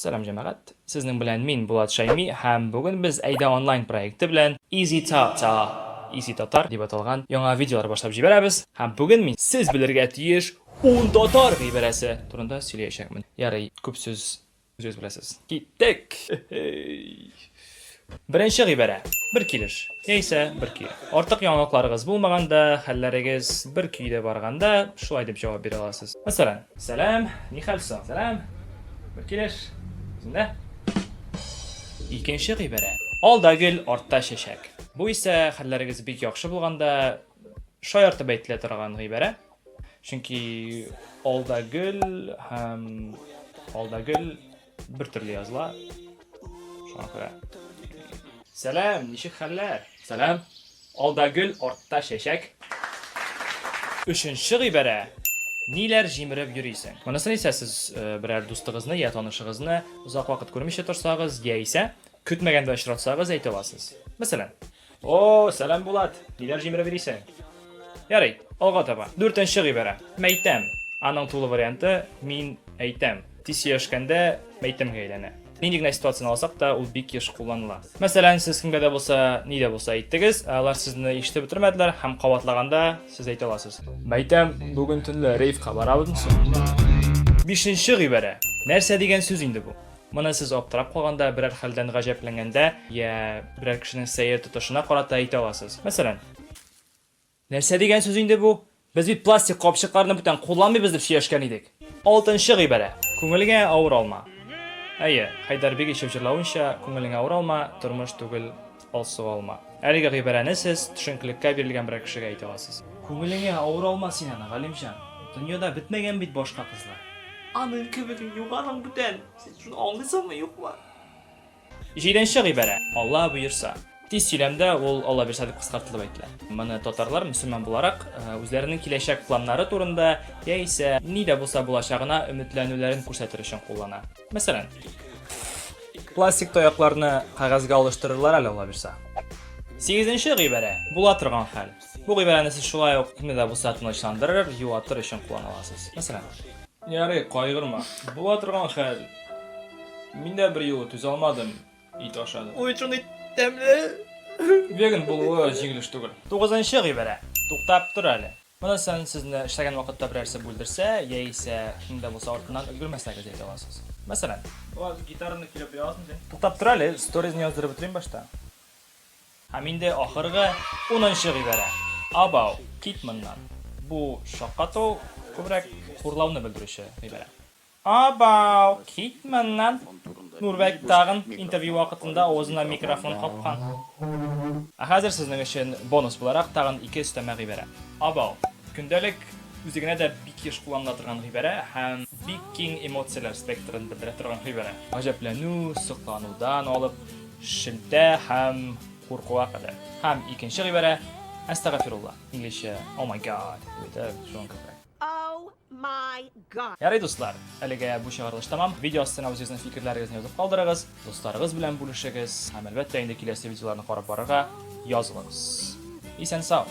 Selam cemaat. Sizning bilan men Bulat Shaymi ham bugun biz Ayda onlayn proyekti bilan Easy Tatar deb atalgan yangi videolar boshlab jiberamiz. Ham bugun men siz bilirga tiyish 10 tatar g'ibarasi turida söyleyecekman. Ya'ni ko'p so'z bilasiz. Ketdik. Birinchi g'ibara. Bir kelish. Esa bir kuy. Ortiq yangiliklarınız bo'lmaganda, hallaringiz bir kuyda borganda shulay deb javob bera olasiz. Masalan, salam, nihalsan, salam. Bir kelish. Shunda. Ikkinchi g'ibara. Oldagil, ortda sheshak. Bu esa hallaringiz bek yaxshi bo'lganda shoyartib aytiladigan g'ibara. Chunki oldagil bir turli yoziladi. Shunqa. Salam, nishik hallar. Salam. Oldagil, ortda sheshak. Uchinchi g'ibara. Nilar jimirib yuriysan. Bunasini esa siz biror do'stingizni yo tanishingizni uzoq vaqt ko'rmishcha tursangiz, esa kutmaganda uchratsangiz ayta olasiz. Masalan, "O, salam Bulat. Nilar jimirib yuriysan?" Yaray, olg'a topa. 4-chi g'ibara. Maytam. Aning to'liq varianti men aytam. Tisiyashganda maytamga aylanadi. Nendek situatsiyani olsak-da, u bek yosh qo'llaniladi. Masalan, siz kimga bo'lsa, nida bo'lsa aytdingiz, ular sizni eshitib o'tirmadilar, ham qavatlaganda siz ayta olasiz. Maytam, bugun tunla reyfga boramizmi? 5-chi g'ibara. Narsa degan so'z endi bu. Mana siz optirab qolganda, biror xildan g'ajablanganda, ya biror kishining sayr tutishini qarata ayta olasiz. Masalan, narsa degan so'z endi bu. Biz bu plastik qopshiqlarni butun qo'llanmaymiz deb shiyashgan edik. 6-chi g'ibara. Ko'ngilga og'ir olma. Ayya, Haydarbek ishonchirlavuncha ko'ngilingga og'ir olma, turmush tugul olsa olma. Haliga g'ibarani siz tushunkilikka berilgan bir kishiga ayta olasiz. Ko'ngilingga og'ir olma senani, G'alimjon. Dunyoda bitmagan bit boshqa qizlar. Aning ko'ngling yo'qaning butan. Sen shuni anglaysanmi, yo'qmi? 7-chi g'ibara. Alloh buyursa. Tez yillamda ol Alloh bersa deb qisqartirilib aytiladi. Mana tatarlar musulmon bo'larak o'zlarining kelajak planlari to'g'risida esa nida bo'lsa bo'lajagina umidlanuvlarini ko'rsatish uchun qo'llanadi. Masalan, plastik toyoqlarni qog'ozga olishtirirlar Alloh bersa. 8-chi g'ibara. Bo'la turgan hal. Bu g'ibarani siz shulay nida bo'lsa tinchlantirir, yuvatirish uchun qo'llana olasiz. Masalan, "Yari, qayg'urma. Bo'la turgan hal. Menda bir yo'l tuza olmadim. It oshadi." O'ychun Vegan bo'luvi yengilish tugul. 9-chi g'ibara. To'xtab tur hali. Mana sen sizni ishlagan vaqtda birarsa bo'ldirsa, esa kimda bo'lsa ortidan ulgurmasangiz ayta olasiz. Masalan, "Hozir gitarani kelib berasizmi?" To'xtab tur hali, storiesni yozdirib o'tiring boshda. Haminde oxirgi 10-chi g'ibara. About Kitmandan. Bu shoqqato ko'proq xo'rlovni bildirishi g'ibara. About Kitmandan Nurbek tag'in intervyu vaqtida o'zining mikrofon qopgan. Hozir sizning uchun bonus bo'laroq tag'in 2 ustama g'ibara. About kundalik o'zigina bik yosh qo'llaniladigan g'ibara ham big king emotsiyalar spektrini bildirib turgan g'ibara. Ajablanu, siqlanuvdan olib shilta ham qo'rquva qadar. Ham ikkinchi g'ibara astag'firullah. Inglizcha oh my god deb shunga. Oh my god. Ya'ni do'stlar, haliga bu shag'irlish tamam. Video ostiga o'zingizning fikrlaringizni yozib qoldiringiz, do'stlaringiz bilan bo'lishingiz, ham albatta endi kelasi videolarni qarab borishga yozing. Esen sog'.